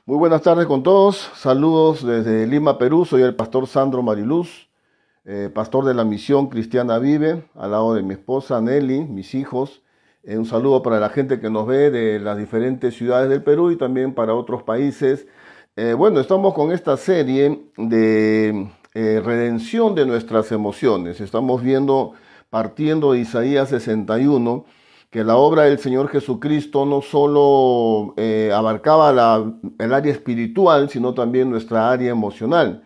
Muy buenas tardes con todos. Saludos desde Lima, Perú. Soy el pastor Sandro Mariluz, pastor de la Misión Cristiana Vive, al lado de mi esposa Nelly, mis hijos. Un saludo para la gente que nos ve de las diferentes ciudades del Perú y también para otros países. Bueno, estamos con esta serie de redención de nuestras emociones. Estamos viendo, partiendo de Isaías 61, que la obra del Señor Jesucristo no solo abarcaba el área espiritual, sino también nuestra área emocional.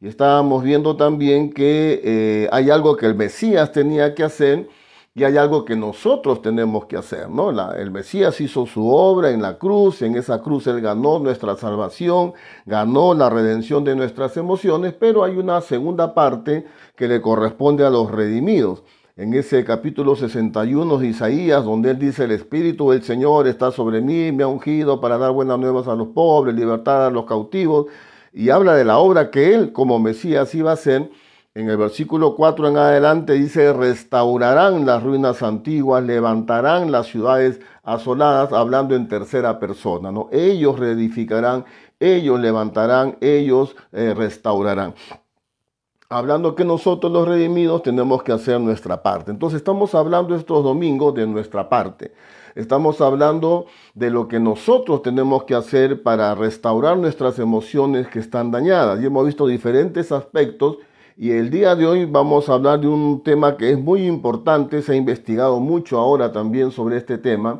Y estábamos viendo también que hay algo que el Mesías tenía que hacer y hay algo que nosotros tenemos que hacer, ¿no? El Mesías hizo su obra en la cruz, en esa cruz Él ganó nuestra salvación, ganó la redención de nuestras emociones, pero hay una segunda parte que le corresponde a los redimidos. En ese capítulo 61 de Isaías, donde Él dice: el Espíritu del Señor está sobre mí, me ha ungido para dar buenas nuevas a los pobres, libertad a los cautivos, y habla de la obra que Él como Mesías iba a hacer. En el versículo 4 en adelante dice: restaurarán las ruinas antiguas, levantarán las ciudades asoladas, hablando en tercera persona, ¿no? Ellos reedificarán, ellos levantarán, ellos restaurarán. Hablando que nosotros los redimidos tenemos que hacer nuestra parte. Entonces estamos hablando estos domingos de nuestra parte. Estamos hablando de lo que nosotros tenemos que hacer para restaurar nuestras emociones que están dañadas. Y hemos visto diferentes aspectos. Y el día de hoy vamos a hablar de un tema que es muy importante. Se ha investigado mucho ahora también sobre este tema.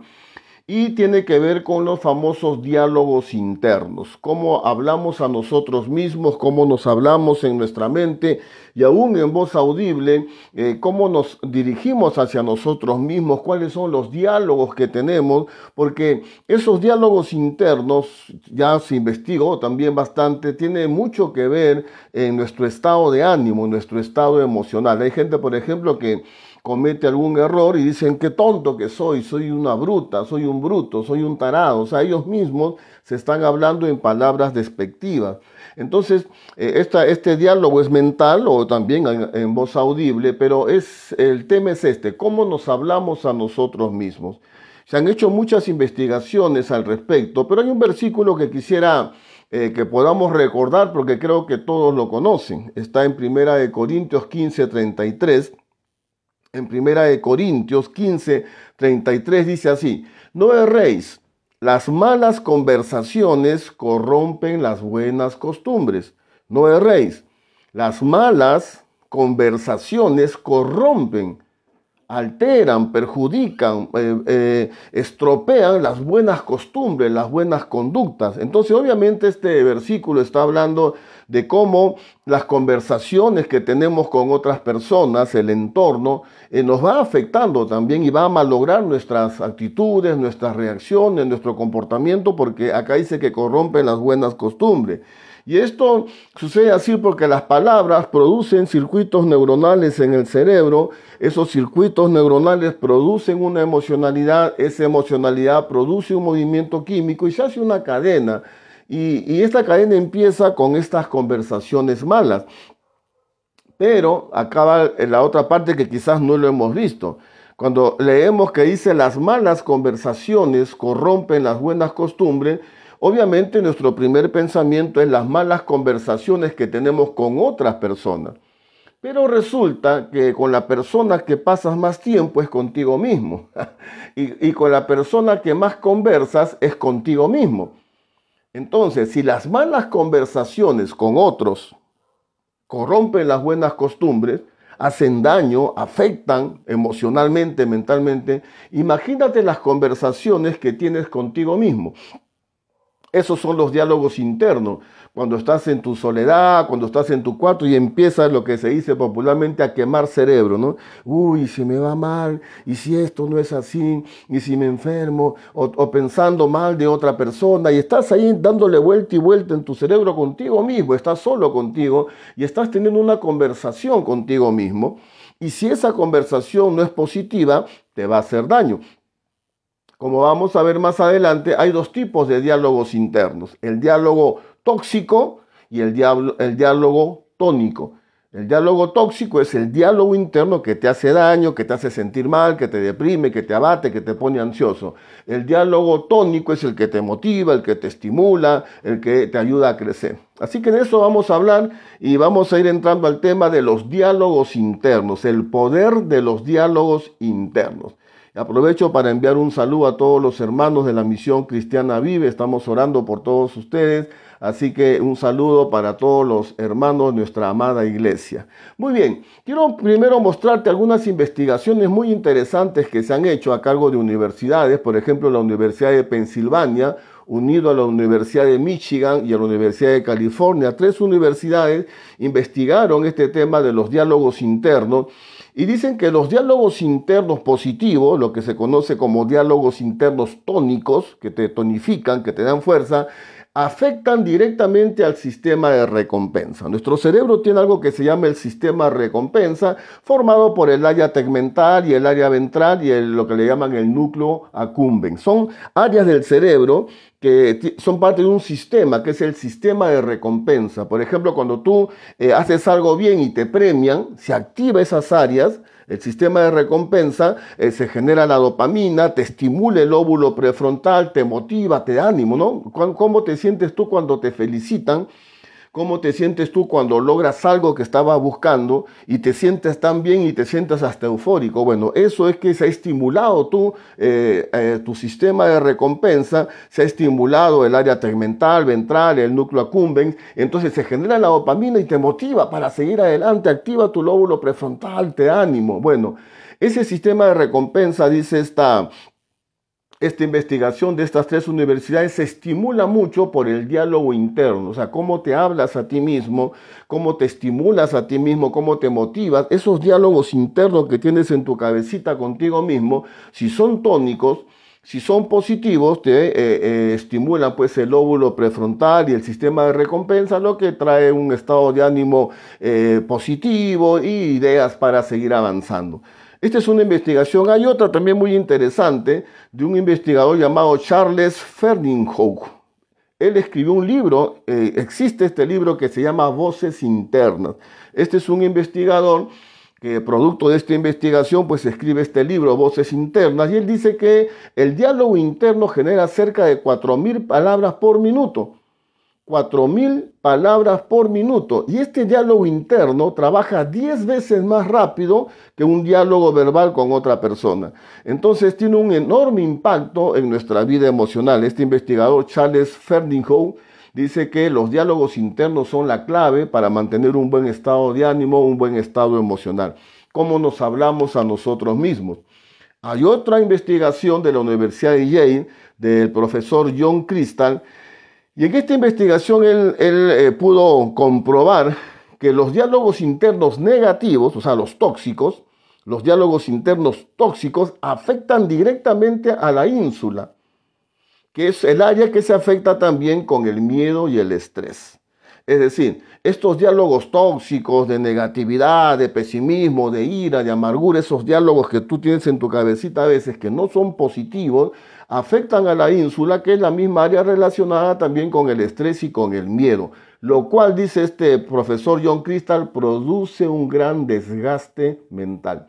Y tiene que ver con los famosos diálogos internos, cómo hablamos a nosotros mismos, cómo nos hablamos en nuestra mente y aún en voz audible, cómo nos dirigimos hacia nosotros mismos, cuáles son los diálogos que tenemos, porque esos diálogos internos, ya se investigó también bastante, tiene mucho que ver en nuestro estado de ánimo, en nuestro estado emocional. Hay gente, por ejemplo, que comete algún error y dicen: qué tonto que soy una bruta, soy un bruto, soy un tarado. O sea, ellos mismos se están hablando en palabras despectivas. Entonces, este diálogo es mental o también en voz audible, pero el tema es este: cómo nos hablamos a nosotros mismos. Se han hecho muchas investigaciones al respecto, pero hay un versículo que quisiera que podamos recordar porque creo que todos lo conocen. Está en 1 Corintios 15:33. En 1 Corintios 15:33 dice así: no erréis, las malas conversaciones corrompen las buenas costumbres. No erréis, las malas conversaciones corrompen, alteran, perjudican, estropean las buenas costumbres, las buenas conductas. Entonces, obviamente, este versículo está hablando de cómo las conversaciones que tenemos con otras personas, el entorno, nos va afectando también y va a malograr nuestras actitudes, nuestras reacciones, nuestro comportamiento, porque acá dice que corrompen las buenas costumbres. Y esto sucede así porque las palabras producen circuitos neuronales en el cerebro. Esos circuitos neuronales producen una emocionalidad. Esa emocionalidad produce un movimiento químico y se hace una cadena. Y esta cadena empieza con estas conversaciones malas. Pero acaba en la otra parte que quizás no lo hemos visto. Cuando leemos que dice: las malas conversaciones corrompen las buenas costumbres, obviamente nuestro primer pensamiento es las malas conversaciones que tenemos con otras personas. Pero resulta que con la persona que pasas más tiempo es contigo mismo. y con la persona que más conversas es contigo mismo. Entonces, si las malas conversaciones con otros corrompen las buenas costumbres, hacen daño, afectan emocionalmente, mentalmente, imagínate las conversaciones que tienes contigo mismo. Esos son los diálogos internos. Cuando estás en tu soledad, cuando estás en tu cuarto y empiezas lo que se dice popularmente a quemar cerebro, ¿no? Uy, si me va mal, y si esto no es así, y si me enfermo, o pensando mal de otra persona, y estás ahí dándole vuelta y vuelta en tu cerebro contigo mismo, estás solo contigo y estás teniendo una conversación contigo mismo. Y si esa conversación no es positiva, te va a hacer daño. Como vamos a ver más adelante, hay dos tipos de diálogos internos: el diálogo tóxico y el diálogo tónico. El diálogo tóxico es el diálogo interno que te hace daño, que te hace sentir mal, que te deprime, que te abate, que te pone ansioso. El diálogo tónico es el que te motiva, el que te estimula, el que te ayuda a crecer. Así que de eso vamos a hablar y vamos a ir entrando al tema de los diálogos internos, el poder de los diálogos internos. Aprovecho para enviar un saludo a todos los hermanos de la Misión Cristiana Vive. Estamos orando por todos ustedes. Así que un saludo para todos los hermanos de nuestra amada iglesia. Muy bien, quiero primero mostrarte algunas investigaciones muy interesantes que se han hecho a cargo de universidades. Por ejemplo, la Universidad de Pensilvania, unido a la Universidad de Michigan y a la Universidad de California. 3 universidades investigaron este tema de los diálogos internos. Y dicen que los diálogos internos positivos, lo que se conoce como diálogos internos tónicos, que te tonifican, que te dan fuerza, afectan directamente al sistema de recompensa. Nuestro cerebro tiene algo que se llama el sistema de recompensa, formado por el área tegmental y el área ventral y lo que le llaman el núcleo accumbens. Son áreas del cerebro que son parte de un sistema, que es el sistema de recompensa. Por ejemplo, cuando tú haces algo bien y te premian, se activa esas áreas. El sistema de recompensa, se genera la dopamina, te estimula el lóbulo prefrontal, te motiva, te da ánimo, ¿no? ¿Cómo te sientes tú cuando te felicitan? ¿Cómo te sientes tú cuando logras algo que estabas buscando y te sientes tan bien y te sientes hasta eufórico? Bueno, eso es que se ha estimulado tu sistema de recompensa, se ha estimulado el área tegmental, ventral, el núcleo accumbens, entonces se genera la dopamina y te motiva para seguir adelante, activa tu lóbulo prefrontal, te da ánimo. Bueno, ese sistema de recompensa, dice esta investigación de estas 3 universidades, se estimula mucho por el diálogo interno, o sea, cómo te hablas a ti mismo, cómo te estimulas a ti mismo, cómo te motivas. Esos diálogos internos que tienes en tu cabecita contigo mismo, si son tónicos, si son positivos, te estimulan pues el lóbulo prefrontal y el sistema de recompensa, lo que trae un estado de ánimo positivo y ideas para seguir avanzando. Esta es una investigación. Hay otra también muy interesante de un investigador llamado Charles Ferdinand. Él escribió un libro, existe este libro que se llama Voces Internas. Este es un investigador que producto de esta investigación pues escribe este libro, Voces Internas, y él dice que el diálogo interno genera cerca de 4.000 palabras por minuto. 4.000 palabras por minuto. Y este diálogo interno trabaja 10 veces más rápido que un diálogo verbal con otra persona. Entonces tiene un enorme impacto en nuestra vida emocional. Este investigador, Charles Ferdinand, dice que los diálogos internos son la clave para mantener un buen estado de ánimo, un buen estado emocional. Cómo nos hablamos a nosotros mismos. Hay otra investigación de la Universidad de Yale, del profesor John Crystal, y en esta investigación él pudo comprobar que los diálogos internos negativos, o sea, los tóxicos, los diálogos internos tóxicos afectan directamente a la ínsula, que es el área que se afecta también con el miedo y el estrés. Es decir, estos diálogos tóxicos de negatividad, de pesimismo, de ira, de amargura, esos diálogos que tú tienes en tu cabecita a veces que no son positivos, afectan a la ínsula, que es la misma área relacionada también con el estrés y con el miedo. Lo cual, dice este profesor John Crystal, produce un gran desgaste mental.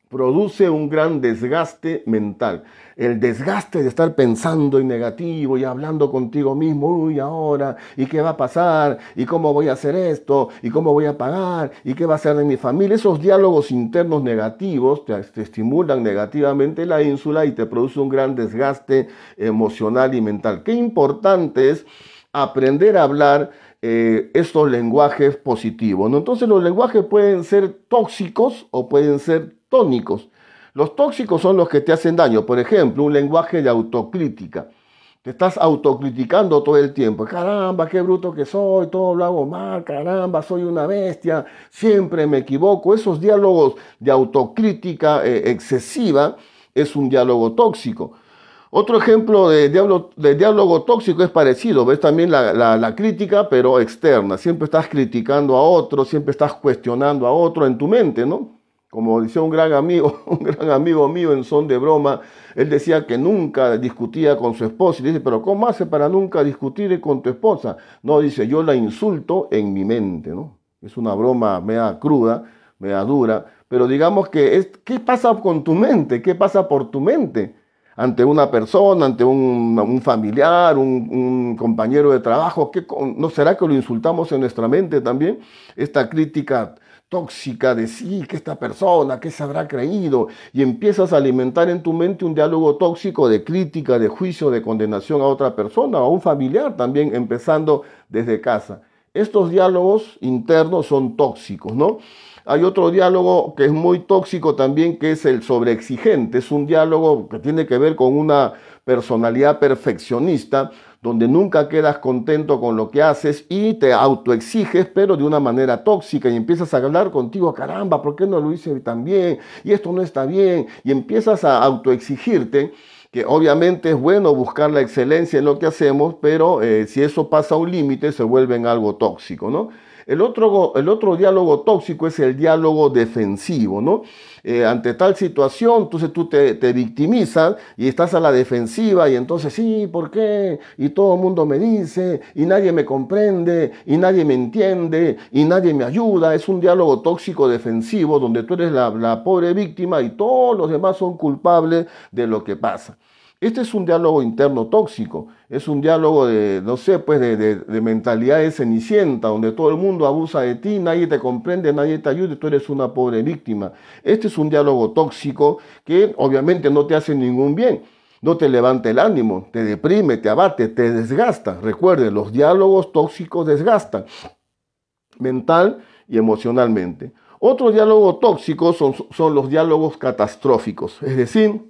Produce un gran desgaste mental. El desgaste de estar pensando en negativo y hablando contigo mismo, uy, ahora, ¿y qué va a pasar? ¿Y cómo voy a hacer esto? ¿Y cómo voy a pagar? ¿Y qué va a hacer de mi familia? Esos diálogos internos negativos te estimulan negativamente la ínsula y te produce un gran desgaste emocional y mental. Qué importante es aprender a hablar estos lenguajes positivos, ¿no? Entonces los lenguajes pueden ser tóxicos o pueden ser tónicos. Los tóxicos son los que te hacen daño. Por ejemplo, un lenguaje de autocrítica. Te estás autocriticando todo el tiempo. Caramba, qué bruto que soy, todo lo hago mal, caramba, soy una bestia, siempre me equivoco. Esos diálogos de autocrítica excesiva es un diálogo tóxico. Otro ejemplo de diálogo tóxico es parecido, ves también la crítica, pero externa. Siempre estás criticando a otro, siempre estás cuestionando a otro en tu mente, ¿no? Como decía un gran amigo mío en son de broma, él decía que nunca discutía con su esposa. Y dice, pero ¿cómo hace para nunca discutir con tu esposa? No, dice, yo la insulto en mi mente, ¿no? Es una broma media cruda, media dura, pero digamos que ¿qué pasa con tu mente? ¿Qué pasa por tu mente? Ante una persona, ante un familiar, un compañero de trabajo, ¿no será que lo insultamos en nuestra mente también? Esta crítica tóxica de sí, que esta persona, ¿qué se habrá creído? Y empiezas a alimentar en tu mente un diálogo tóxico de crítica, de juicio, de condenación a otra persona o a un familiar también, empezando desde casa. Estos diálogos internos son tóxicos, ¿no? Hay otro diálogo que es muy tóxico también, que es el sobreexigente. Es un diálogo que tiene que ver con una personalidad perfeccionista, donde nunca quedas contento con lo que haces y te autoexiges, pero de una manera tóxica, y empiezas a hablar contigo, caramba, ¿por qué no lo hice tan bien? Y esto no está bien, y empiezas a autoexigirte, que obviamente es bueno buscar la excelencia en lo que hacemos, pero si eso pasa a un límite se vuelve en algo tóxico, ¿no? El otro diálogo tóxico es el diálogo defensivo, ¿no? Ante tal situación, entonces tú te victimizas y estás a la defensiva y entonces, sí, ¿por qué? Y todo el mundo me dice, y nadie me comprende, y nadie me entiende, y nadie me ayuda. Es un diálogo tóxico defensivo donde tú eres la pobre víctima y todos los demás son culpables de lo que pasa. Este es un diálogo interno tóxico, es un diálogo de, no sé, pues de mentalidad de cenicienta, donde todo el mundo abusa de ti, nadie te comprende, nadie te ayuda y tú eres una pobre víctima. Este es un diálogo tóxico que obviamente no te hace ningún bien, no te levanta el ánimo, te deprime, te abate, te desgasta. Recuerden, los diálogos tóxicos desgastan mental y emocionalmente. Otro diálogo tóxico son los diálogos catastróficos, es decir,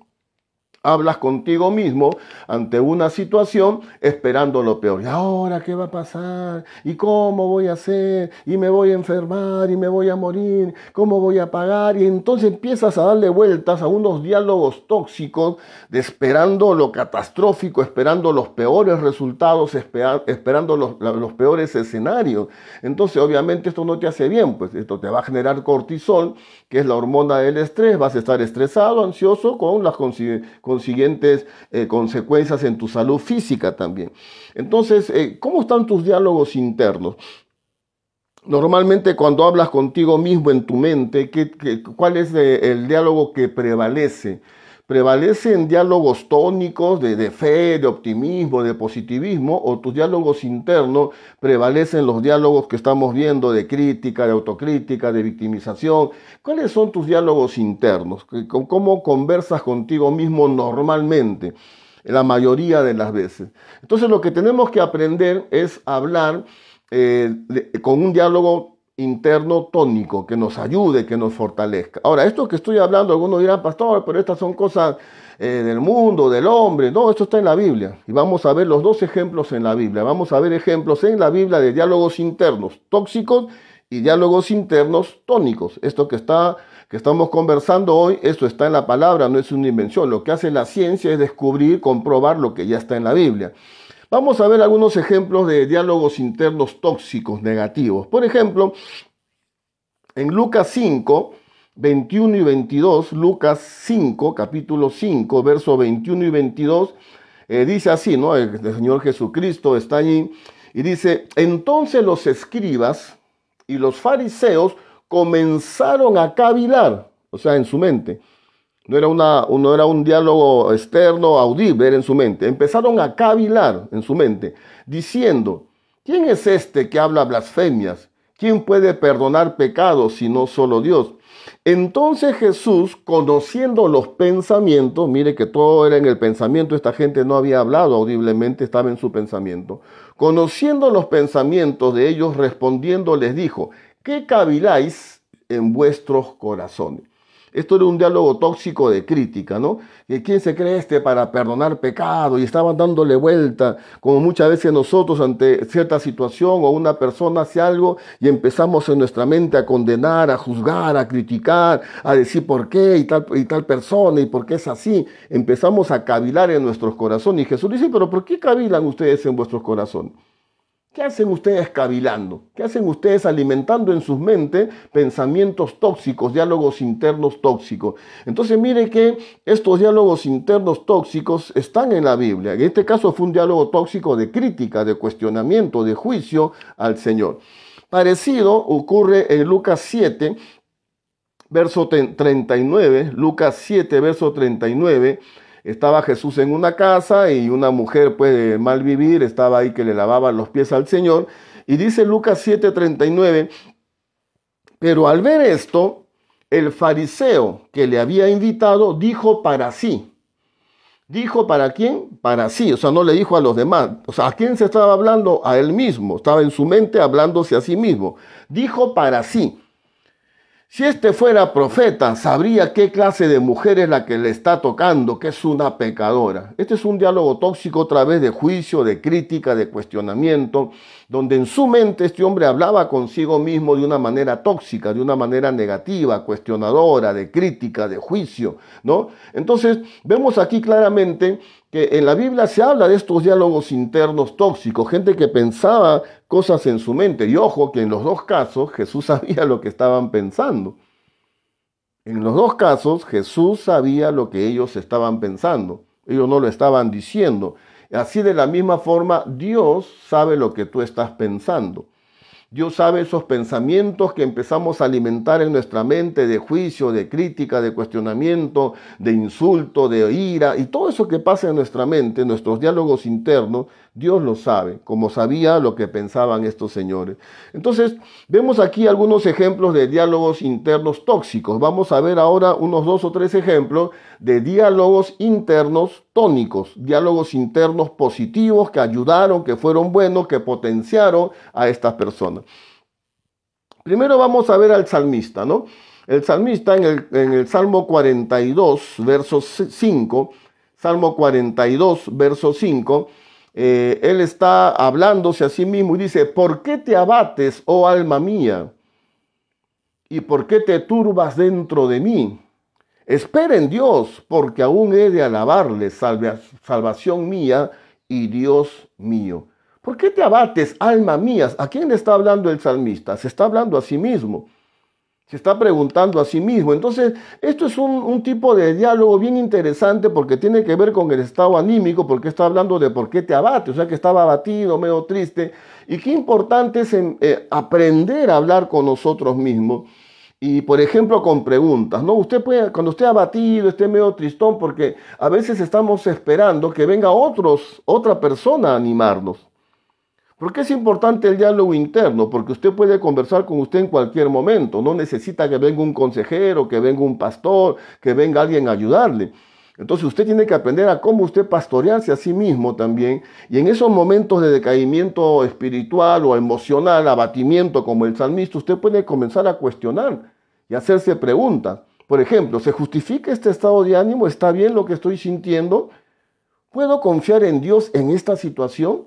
hablas contigo mismo ante una situación esperando lo peor. ¿Y ahora qué va a pasar? ¿Y cómo voy a hacer? ¿Y me voy a enfermar? ¿Y me voy a morir? ¿Cómo voy a pagar? Y entonces empiezas a darle vueltas a unos diálogos tóxicos, de esperando lo catastrófico, esperando los peores resultados, esperando los peores escenarios. Entonces, obviamente, esto no te hace bien, pues esto te va a generar cortisol, que es la hormona del estrés. Vas a estar estresado, ansioso, con las consiguientes consecuencias en tu salud física también. Entonces, ¿cómo están tus diálogos internos? Normalmente cuando hablas contigo mismo en tu mente, ¿cuál es el diálogo que prevalece? ¿Prevalecen diálogos tónicos de fe, de optimismo, de positivismo, o tus diálogos internos prevalecen los diálogos que estamos viendo de crítica, de autocrítica, de victimización? ¿Cuáles son tus diálogos internos? ¿Cómo conversas contigo mismo normalmente? La mayoría de las veces. Entonces lo que tenemos que aprender es hablar con un diálogo interno tónico que nos ayude, que nos fortalezca. Ahora, esto que estoy hablando, algunos dirán, pastor, pero estas son cosas del mundo, del hombre. No, esto está en la Biblia. Y vamos a ver los dos ejemplos en la Biblia. Vamos a ver ejemplos en la Biblia de diálogos internos tóxicos y diálogos internos tónicos. Esto que estamos conversando hoy, esto está en la palabra, no es una invención. Lo que hace la ciencia es descubrir, comprobar lo que ya está en la Biblia. Vamos a ver algunos ejemplos de diálogos internos tóxicos, negativos. Por ejemplo, en Lucas 5, 21 y 22, Lucas 5, capítulo 5, versos 21 y 22, dice así, ¿no? El Señor Jesucristo está allí y dice, entonces los escribas y los fariseos comenzaron a cavilar, o sea, en su mente. No era un diálogo externo, audible, era en su mente. Empezaron a cavilar en su mente, diciendo, ¿quién es este que habla blasfemias? ¿Quién puede perdonar pecados si no solo Dios? Entonces Jesús, conociendo los pensamientos, mire que todo era en el pensamiento, esta gente no había hablado audiblemente, estaba en su pensamiento. Conociendo los pensamientos de ellos, respondiendo les dijo, ¿qué caviláis en vuestros corazones? Esto era un diálogo tóxico de crítica, ¿no? ¿Quién se cree este para perdonar pecado? Y estaban dándole vuelta, como muchas veces nosotros ante cierta situación o una persona hace algo y empezamos en nuestra mente a condenar, a juzgar, a criticar, a decir por qué y tal persona y por qué es así. Empezamos a cavilar en nuestros corazones. Y Jesús dice, pero ¿por qué cavilan ustedes en vuestros corazones? ¿Qué hacen ustedes cavilando? ¿Qué hacen ustedes alimentando en sus mentes pensamientos tóxicos, diálogos internos tóxicos? Entonces mire que estos diálogos internos tóxicos están en la Biblia. En este caso fue un diálogo tóxico de crítica, de cuestionamiento, de juicio al Señor. Parecido ocurre en Lucas 7, verso 39. Lucas 7, verso 39. Estaba Jesús en una casa y una mujer, pues, de mal vivir, estaba ahí que le lavaba los pies al Señor. Y dice Lucas 7, 39, pero al ver esto, el fariseo que le había invitado dijo para sí. ¿Dijo para quién? Para sí, o sea, no le dijo a los demás. O sea, ¿a quién se estaba hablando? A él mismo. Estaba en su mente hablándose a sí mismo. Dijo para sí. Si este fuera profeta, sabría qué clase de mujer es la que le está tocando, que es una pecadora. Este es un diálogo tóxico a través de juicio, de crítica, de cuestionamiento, donde en su mente este hombre hablaba consigo mismo de una manera tóxica, de una manera negativa, cuestionadora, de crítica, de juicio, ¿no? Entonces, vemos aquí claramente que en la Biblia se habla de estos diálogos internos tóxicos, gente que pensaba cosas en su mente. Y ojo que en los dos casos Jesús sabía lo que estaban pensando. En los dos casos Jesús sabía lo que ellos estaban pensando. Ellos no lo estaban diciendo. Así de la misma forma, Dios sabe lo que tú estás pensando. Dios sabe esos pensamientos que empezamos a alimentar en nuestra mente de juicio, de crítica, de cuestionamiento, de insulto, de ira y todo eso que pasa en nuestra mente, nuestros diálogos internos, Dios lo sabe, como sabía lo que pensaban estos señores. Entonces, vemos aquí algunos ejemplos de diálogos internos tóxicos. Vamos a ver ahora unos 2 o 3 ejemplos de diálogos internos tónicos, diálogos internos positivos que ayudaron, que fueron buenos, que potenciaron a estas personas. Primero vamos a ver al salmista, ¿no? El salmista en el Salmo 42, verso 5, Salmo 42, verso 5, él está hablándose a sí mismo y dice, ¿por qué te abates, oh alma mía? ¿Y por qué te turbas dentro de mí? Espera en Dios, porque aún he de alabarle, salvación mía y Dios mío. ¿Por qué te abates, alma mía? ¿A quién le está hablando el salmista? Se está hablando a sí mismo. Se está preguntando a sí mismo. Entonces, esto es un tipo de diálogo bien interesante porque tiene que ver con el estado anímico, porque está hablando de por qué te abates, o sea que estaba abatido, medio triste. Y qué importante es aprender a hablar con nosotros mismos. Y, por ejemplo, con preguntas, ¿no? Usted puede, cuando esté abatido, esté medio tristón, porque a veces estamos esperando que venga otra persona a animarnos. ¿Por qué es importante el diálogo interno? Porque usted puede conversar con usted en cualquier momento. No necesita que venga un consejero, que venga un pastor, que venga alguien a ayudarle. Entonces usted tiene que aprender a cómo usted pastorearse a sí mismo también. Y en esos momentos de decaimiento espiritual o emocional, abatimiento como el salmista, usted puede comenzar a cuestionar y hacerse preguntas. Por ejemplo, ¿se justifica este estado de ánimo? ¿Está bien lo que estoy sintiendo? ¿Puedo confiar en Dios en esta situación?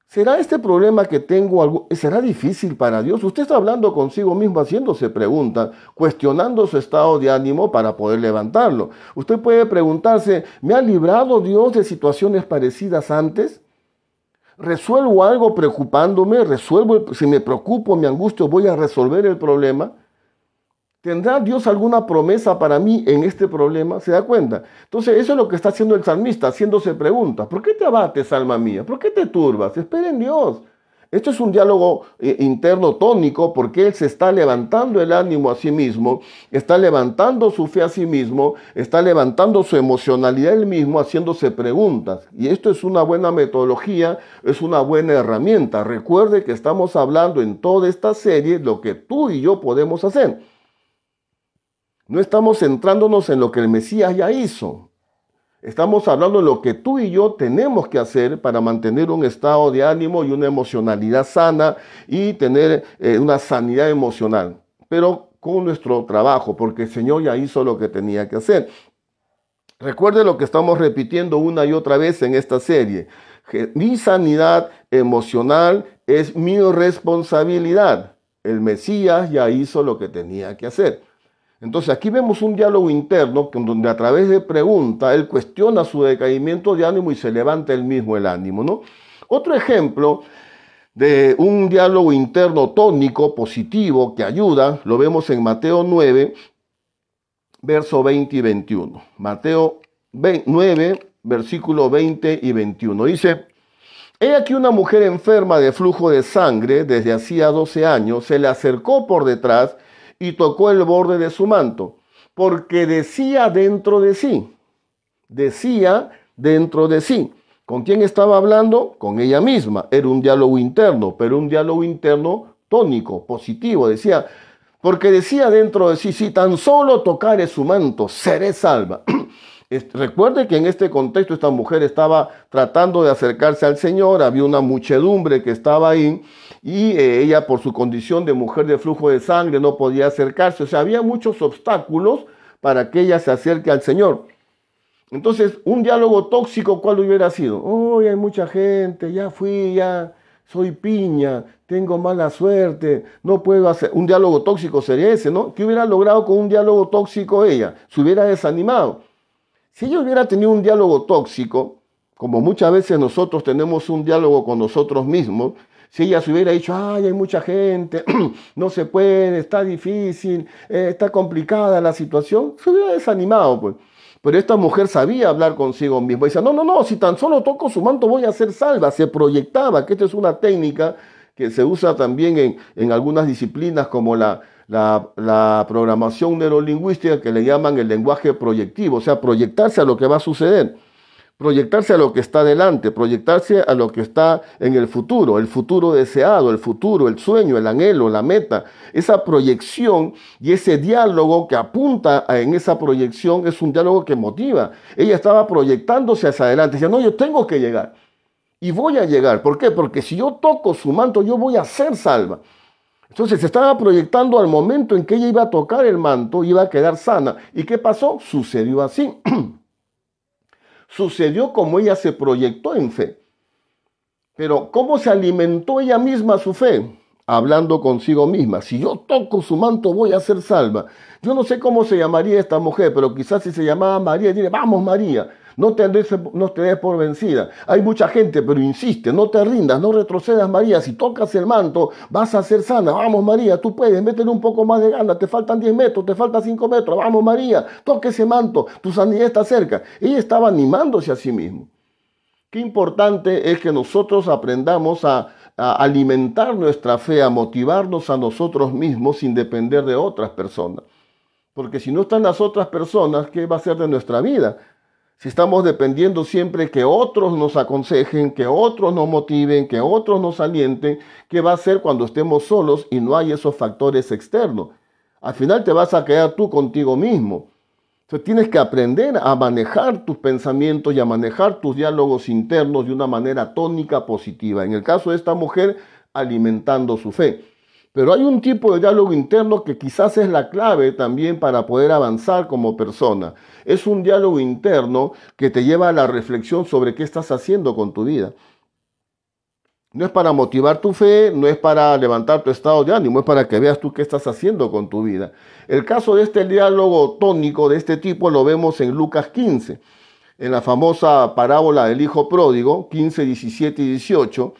¿Será este problema que tengo será difícil para Dios? Usted está hablando consigo mismo, haciéndose preguntas, cuestionando su estado de ánimo para poder levantarlo. Usted puede preguntarse, ¿me ha librado Dios de situaciones parecidas antes? ¿Resuelvo algo preocupándome? Si me preocupo, me angustio, voy a resolver el problema? ¿Tendrá Dios alguna promesa para mí en este problema? ¿Se da cuenta? Entonces, eso es lo que está haciendo el salmista, haciéndose preguntas. ¿Por qué te abates, alma mía? ¿Por qué te turbas? Espera en Dios. Esto es un diálogo interno tónico porque él se está levantando el ánimo a sí mismo, está levantando su fe a sí mismo, está levantando su emocionalidad él mismo, haciéndose preguntas. Y esto es una buena metodología, es una buena herramienta. Recuerde que estamos hablando en toda esta serie lo que tú y yo podemos hacer. No estamos centrándonos en lo que el Mesías ya hizo. Estamos hablando de lo que tú y yo tenemos que hacer para mantener un estado de ánimo y una emocionalidad sana y tener una sanidad emocional. Pero con nuestro trabajo, porque el Señor ya hizo lo que tenía que hacer. Recuerde lo que estamos repitiendo una y otra vez en esta serie. Mi sanidad emocional es mi responsabilidad. El Mesías ya hizo lo que tenía que hacer. Entonces aquí vemos un diálogo interno donde a través de preguntas él cuestiona su decaimiento de ánimo y se levanta él mismo el ánimo, ¿no? Otro ejemplo de un diálogo interno tónico, positivo, que ayuda, lo vemos en Mateo 9, verso 20 y 21. Mateo 9, versículo 20 y 21. Dice, He aquí una mujer enferma de flujo de sangre desde hacía 12 años, se le acercó por detrás y tocó el borde de su manto, porque decía dentro de sí. ¿Con quién estaba hablando? Con ella misma. Era un diálogo interno, pero un diálogo interno tónico, positivo. Porque decía dentro de sí, si tan solo tocare su manto, seré salva. Recuerde que en este contexto esta mujer estaba tratando de acercarse al Señor, había una muchedumbre que estaba ahí y ella por su condición de mujer de flujo de sangre no podía acercarse, o sea, había muchos obstáculos para que ella se acerque al Señor. Entonces, un diálogo tóxico, ¿cuál hubiera sido? Hoy hay mucha gente, ya fui, ya soy piña, tengo mala suerte, no puedo hacer. Un diálogo tóxico sería ese, ¿no? ¿Qué hubiera logrado con un diálogo tóxico ella? Se hubiera desanimado. Si ella hubiera tenido un diálogo tóxico, como muchas veces nosotros tenemos un diálogo con nosotros mismos, si ella se hubiera dicho, ay, hay mucha gente, no se puede, está difícil, está complicada la situación, se hubiera desanimado, pues. Pero esta mujer sabía hablar consigo misma. Decía, no, si tan solo toco su manto voy a ser salva. Se proyectaba, que esta es una técnica que se usa también en algunas disciplinas como la programación neurolingüística, que le llaman el lenguaje proyectivo, o sea, proyectarse a lo que va a suceder, proyectarse a lo que está delante, proyectarse a lo que está en el futuro deseado, el futuro, el sueño, el anhelo, la meta. Esa proyección y ese diálogo que apunta en esa proyección es un diálogo que motiva. Ella estaba proyectándose hacia adelante, decía, no, yo tengo que llegar y voy a llegar. ¿Por qué? Porque si yo toco su manto, yo voy a ser salva. Entonces se estaba proyectando al momento en que ella iba a tocar el manto, iba a quedar sana. ¿Y qué pasó? Sucedió así. Sucedió como ella se proyectó en fe. Pero ¿cómo se alimentó ella misma su fe? Hablando consigo misma. Si yo toco su manto voy a ser salva. Yo no sé cómo se llamaría esta mujer, pero quizás si se llamaba María, diría, vamos María, no te des por vencida. Hay mucha gente, pero insiste, no te rindas, no retrocedas María. Si tocas el manto vas a ser sana. Vamos María, tú puedes, métele un poco más de ganas. Te faltan 10 metros, te faltan 5 metros. Vamos María, toca ese manto, tu sanidad está cerca. Ella estaba animándose a sí misma. Qué importante es que nosotros aprendamos a alimentar nuestra fe, a motivarnos a nosotros mismos sin depender de otras personas. Porque si no están las otras personas, ¿qué va a ser de nuestra vida? Si estamos dependiendo siempre que otros nos aconsejen, que otros nos motiven, que otros nos alienten, ¿qué va a ser cuando estemos solos y no hay esos factores externos? Al final te vas a quedar tú contigo mismo. Entonces tienes que aprender a manejar tus pensamientos y a manejar tus diálogos internos de una manera tónica, positiva. En el caso de esta mujer, alimentando su fe. Pero hay un tipo de diálogo interno que quizás es la clave también para poder avanzar como persona. Es un diálogo interno que te lleva a la reflexión sobre qué estás haciendo con tu vida. No es para motivar tu fe, no es para levantar tu estado de ánimo, es para que veas tú qué estás haciendo con tu vida. El caso de este diálogo tónico de este tipo lo vemos en Lucas 15, en la famosa parábola del hijo pródigo, 15, 17 y 18.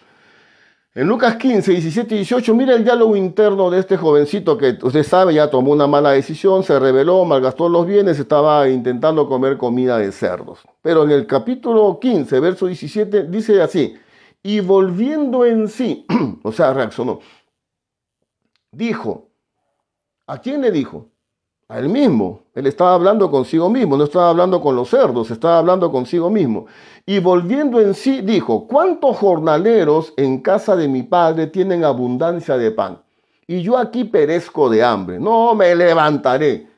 En Lucas 15, 17 y 18, mira el diálogo interno de este jovencito que usted sabe ya tomó una mala decisión, se rebeló, malgastó los bienes, estaba intentando comer comida de cerdos. Pero en el capítulo 15, verso 17, dice así, y volviendo en sí, o sea, reaccionó, dijo, ¿a quién le dijo? A él mismo. Él estaba hablando consigo mismo, no estaba hablando con los cerdos, estaba hablando consigo mismo. Y volviendo en sí, dijo, ¿cuántos jornaleros en casa de mi padre tienen abundancia de pan? Y yo aquí perezco de hambre. No me levantaré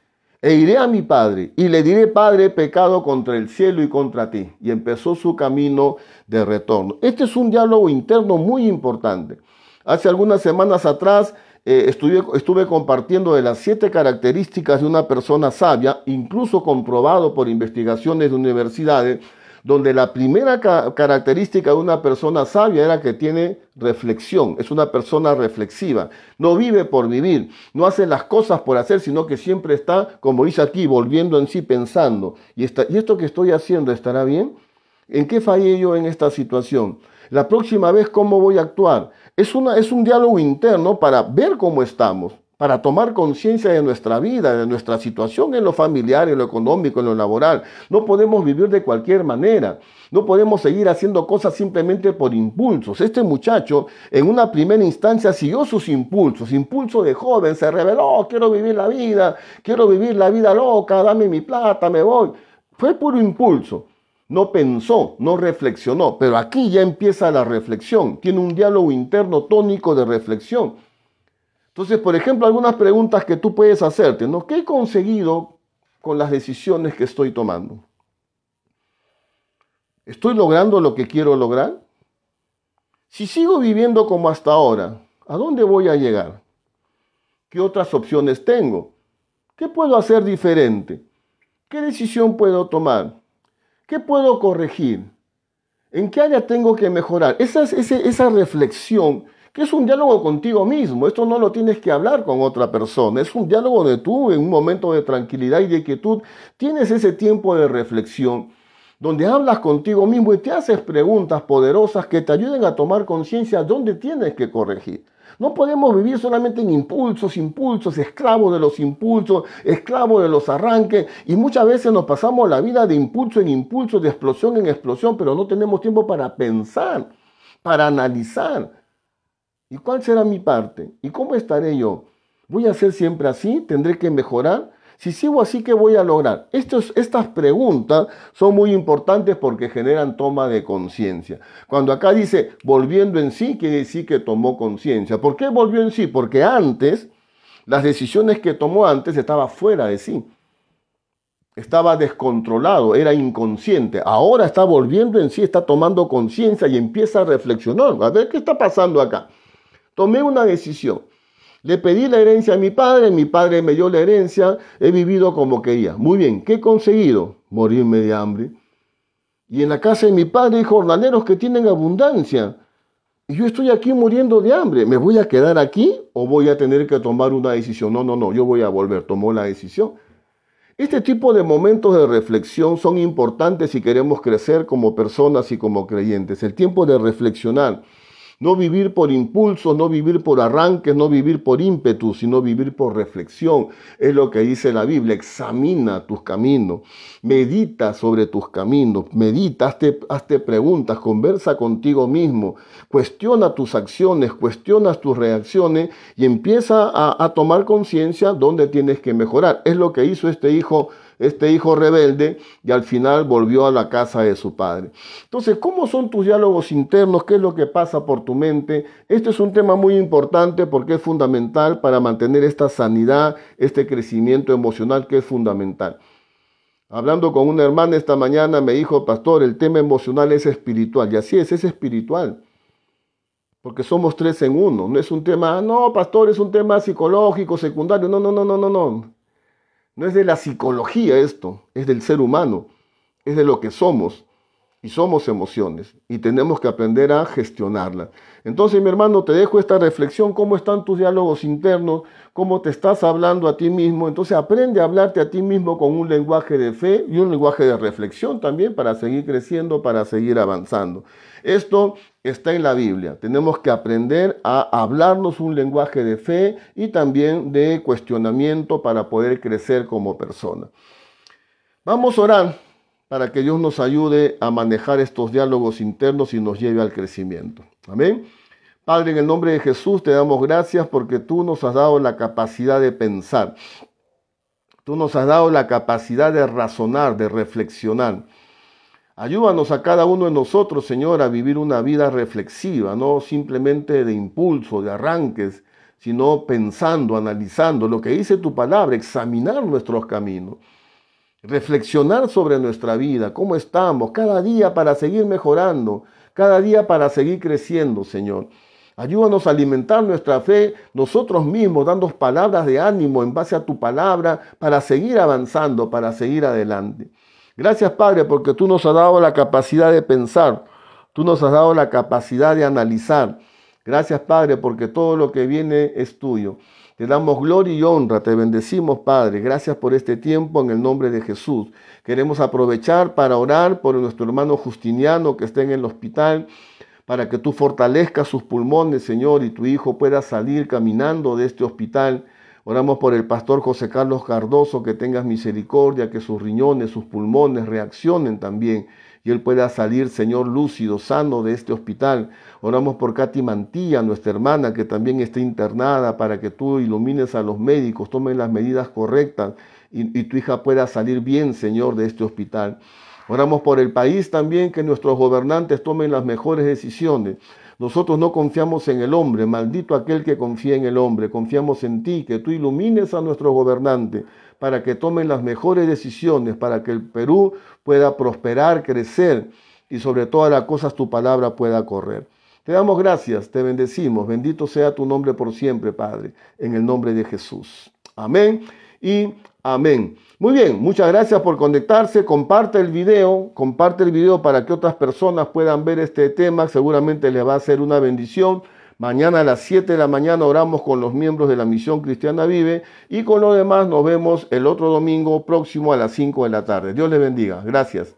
e iré a mi padre y le diré, Padre, he pecado contra el cielo y contra ti. Y empezó su camino de retorno. Este es un diálogo interno muy importante. Hace algunas semanas atrás estuve compartiendo de las 7 características de una persona sabia, incluso comprobado por investigaciones de universidades, donde la primera característica de una persona sabia era que tiene reflexión, es una persona reflexiva, no vive por vivir, no hace las cosas por hacer, sino que siempre está, como dice aquí, volviendo en sí, pensando, ¿y esto que estoy haciendo estará bien? ¿En qué fallé yo en esta situación? La próxima vez, ¿cómo voy a actuar? Es un diálogo interno para ver cómo estamos. para tomar conciencia de nuestra vida, de nuestra situación en lo familiar, en lo económico, en lo laboral. No podemos vivir de cualquier manera. No podemos seguir haciendo cosas simplemente por impulsos. Este muchacho en una primera instancia siguió sus impulsos, impulso de joven, se rebeló, quiero vivir la vida loca, dame mi plata, me voy. Fue puro impulso. No pensó, no reflexionó, pero aquí ya empieza la reflexión. Tiene un diálogo interno tónico de reflexión. Entonces, por ejemplo, algunas preguntas que tú puedes hacerte, ¿no? ¿Qué he conseguido con las decisiones que estoy tomando? ¿Estoy logrando lo que quiero lograr? Si sigo viviendo como hasta ahora, ¿a dónde voy a llegar? ¿Qué otras opciones tengo? ¿Qué puedo hacer diferente? ¿Qué decisión puedo tomar? ¿Qué puedo corregir? ¿En qué área tengo que mejorar? Esa reflexión, que es un diálogo contigo mismo. Esto no lo tienes que hablar con otra persona. Es un diálogo donde tú, en un momento de tranquilidad y de quietud, tienes ese tiempo de reflexión, donde hablas contigo mismo y te haces preguntas poderosas que te ayuden a tomar conciencia de dónde tienes que corregir. No podemos vivir solamente en impulsos, esclavos de los impulsos, esclavos de los arranques, y muchas veces nos pasamos la vida de impulso en impulso, de explosión en explosión, pero no tenemos tiempo para pensar, para analizar. ¿Y cuál será mi parte? ¿Y cómo estaré yo? ¿Voy a ser siempre así? ¿Tendré que mejorar? Si sigo así, ¿qué voy a lograr? Estas preguntas son muy importantes porque generan toma de conciencia. Cuando acá dice volviendo en sí, quiere decir que tomó conciencia. ¿Por qué volvió en sí? Porque antes, las decisiones que tomó antes estaba fuera de sí. Estaba descontrolado, era inconsciente. Ahora está volviendo en sí, está tomando conciencia y empieza a reflexionar. A ver, ¿qué está pasando acá? Tomé una decisión. Le pedí la herencia a mi padre me dio la herencia, he vivido como quería. Muy bien, ¿qué he conseguido? Morirme de hambre. Y en la casa de mi padre hay jornaleros que tienen abundancia. Y yo estoy aquí muriendo de hambre. ¿Me voy a quedar aquí o voy a tener que tomar una decisión? No, yo voy a volver. Tomó la decisión. Este tipo de momentos de reflexión son importantes si queremos crecer como personas y como creyentes. El tiempo de reflexionar. No vivir por impulso, no vivir por arranques, no vivir por ímpetu, sino vivir por reflexión. Es lo que dice la Biblia. Examina tus caminos, medita sobre tus caminos, medita, hazte preguntas, conversa contigo mismo, cuestiona tus acciones, cuestiona tus reacciones y empieza a tomar conciencia dónde tienes que mejorar. Es lo que hizo este hijo rebelde, y al final volvió a la casa de su padre. Entonces, ¿cómo son tus diálogos internos? ¿Qué es lo que pasa por tu mente? Este es un tema muy importante porque es fundamental para mantener esta sanidad, este crecimiento emocional que es fundamental. Hablando con una hermana esta mañana me dijo, pastor, el tema emocional es espiritual. Y así es espiritual. Porque somos tres en uno. No es un tema, no, pastor, es un tema psicológico, secundario. No. No es de la psicología esto, es del ser humano, es de lo que somos. Y somos emociones y tenemos que aprender a gestionarlas. Entonces, mi hermano, te dejo esta reflexión, cómo están tus diálogos internos, cómo te estás hablando a ti mismo. Entonces, aprende a hablarte a ti mismo con un lenguaje de fe y un lenguaje de reflexión también para seguir creciendo, para seguir avanzando. Esto está en la Biblia. Tenemos que aprender a hablarnos un lenguaje de fe y también de cuestionamiento para poder crecer como persona. Vamos a orar para que Dios nos ayude a manejar estos diálogos internos y nos lleve al crecimiento. Amén. Padre, en el nombre de Jesús te damos gracias porque tú nos has dado la capacidad de pensar. Tú nos has dado la capacidad de razonar, de reflexionar. Ayúdanos a cada uno de nosotros, Señor, a vivir una vida reflexiva, no simplemente de impulso, de arranques, sino pensando, analizando lo que dice tu palabra, examinar nuestros caminos. Reflexionar sobre nuestra vida, cómo estamos, cada día para seguir mejorando, cada día para seguir creciendo, Señor. Ayúdanos a alimentar nuestra fe nosotros mismos, dando palabras de ánimo en base a tu palabra para seguir avanzando, para seguir adelante. Gracias, Padre, porque tú nos has dado la capacidad de pensar, tú nos has dado la capacidad de analizar. Gracias, Padre, porque todo lo que viene es tuyo. Te damos gloria y honra, te bendecimos, Padre. Gracias por este tiempo en el nombre de Jesús. Queremos aprovechar para orar por nuestro hermano Justiniano que está en el hospital, para que tú fortalezcas sus pulmones, Señor, y tu hijo pueda salir caminando de este hospital Oramos por el pastor José Carlos Cardoso, que tengas misericordia, que sus riñones, sus pulmones reaccionen también y él pueda salir, Señor, lúcido, sano de este hospital. Oramos por Katy Mantilla, nuestra hermana, que también está internada, para que tú ilumines a los médicos, tomen las medidas correctas y tu hija pueda salir bien, Señor, de este hospital. Oramos por el país también, que nuestros gobernantes tomen las mejores decisiones. Nosotros no confiamos en el hombre, maldito aquel que confía en el hombre. Confiamos en ti, que tú ilumines a nuestros gobernantes para que tomen las mejores decisiones, para que el Perú pueda prosperar, crecer y sobre todas las cosas tu palabra pueda correr. Te damos gracias, te bendecimos. Bendito sea tu nombre por siempre, Padre, en el nombre de Jesús. Amén y amén. Muy bien, muchas gracias por conectarse. Comparte el video para que otras personas puedan ver este tema. Seguramente les va a ser una bendición. Mañana a las 7 de la mañana oramos con los miembros de la Misión Cristiana Vive y con lo demás nos vemos el otro domingo próximo a las 5 de la tarde. Dios les bendiga. Gracias.